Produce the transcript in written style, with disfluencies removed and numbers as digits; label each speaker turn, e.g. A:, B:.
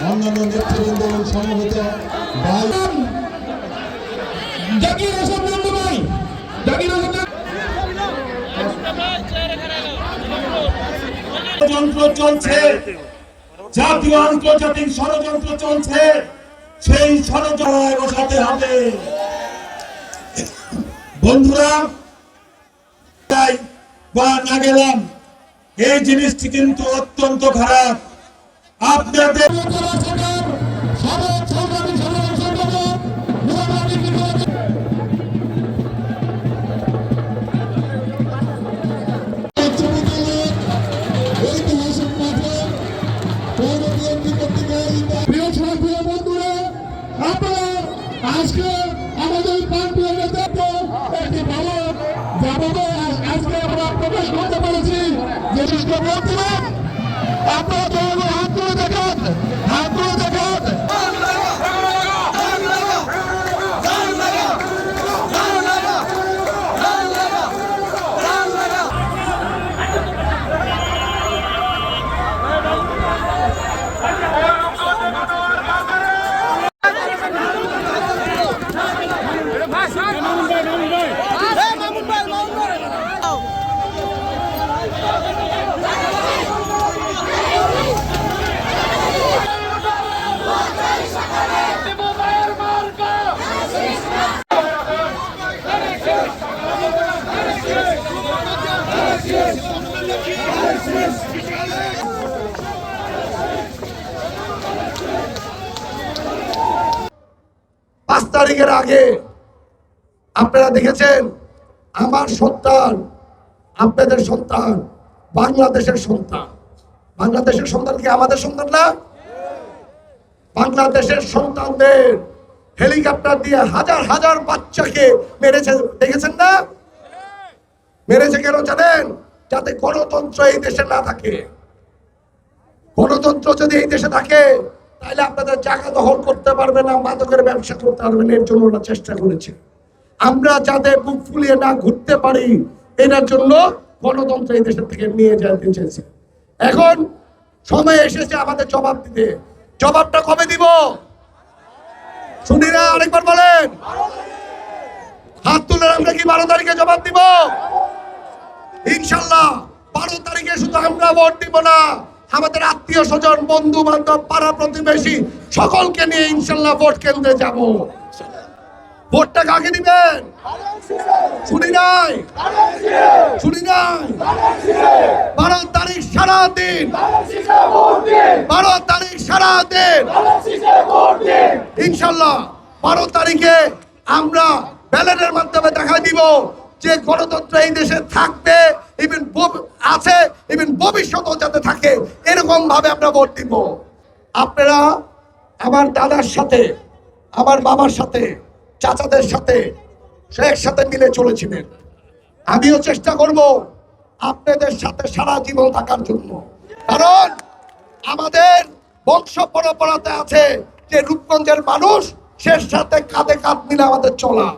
A: অন্যান্য নেতৃবৃন্দ সমবেত ষড়যন্ত্র চলছে, জাতীয় আন্তর্জাতিক ষড়যন্ত্র চলছে, সেই ষড়যন্ত্র বসাতে হবে। বন্ধুরা, তাই বা না গেলাম, এই জিনিসটি কিন্তু অত্যন্ত খারাপ। আপনাদের
B: আজকে আমাদের প্রান্তীয় নেতৃত্ব একটি ভালো যাবে আজকে আমরা প্রকাশ করতে পেরেছি যে আপনারা হাত তুলে দেখান, হাত তুলে দেখান।
C: পাঁচ তারিখের আগে আপনারা দেখেছেন আমার সন্তান, আপনাদের সন্তান, বাংলাদেশের সন্তান। বাংলাদেশের সন্তান কি আমাদের সন্তান না? বাংলাদেশের সন্তানদের হেলিকপ্টার দিয়ে হাজার হাজার বাচ্চাকে মেরেছে, দেখেছেন না? মেরেছে কেন জানেন? যাতে গণতন্ত্র এই দেশে না থাকে। গণতন্ত্র যদি এই দেশে থাকে তাহলে আপনাদের জায়গা দখল করতে পারবে না, মাদকের ব্যবসা করতে পারবে না। এর জন্য ওরা চেষ্টা করেছে। আমরা যাতে বুক ফুলিয়ে না ঘুরতে পারি এটার জন্য গণতন্ত্র এই দেশের থেকে নিয়ে যেতে চেয়েছে। এখন সময় এসেছে আমাদের জবাব দিতে। জবাবটা কবে দিব শুনি না? আরেকবার বলেন। হাত তুলে আমরা কি 12 তারিখে জবাব দিব? ইনশাল্লাহ 12 তারিখে শুধু আমরা ভোট দিব না, আমাদের আত্মীয় স্বজন, বন্ধু বান্ধব, পাড়া প্রতিবেশী সকলকে নিয়ে ইনশাল্লাহ ভোট কেন্দ্রে যাব। ভোটটা কাকে দিবেন? শুনি নাই, শুনি নাই। 12 তারিখ সারা দিন, 12 তারিখ সারা দিন ইনশাল্লাহ 12 তারিখে আমরা ব্যালটের মাধ্যমে দেখা দিব যে গণতন্ত্র এই দেশে থাকবে, ইভেন আছে, ইভেন ভবিষ্যতেও যাতে থাকে, এরকম ভাবে আমরা ভোট দিব। আপনারা আমার দাদার সাথে, আমার বাবার সাথে, চাচাদের সাথে একসাথে মিলে চলেছিলেন। আমিও চেষ্টা করব আপনাদের সাথে সারা জীবন থাকার জন্য। কারণ আমাদের বংশ পরম্পরাতে আছে যে রূপগঞ্জের মানুষ শেষ সাথে কাঁধে কাঁধ মিলে আমাদের চলা।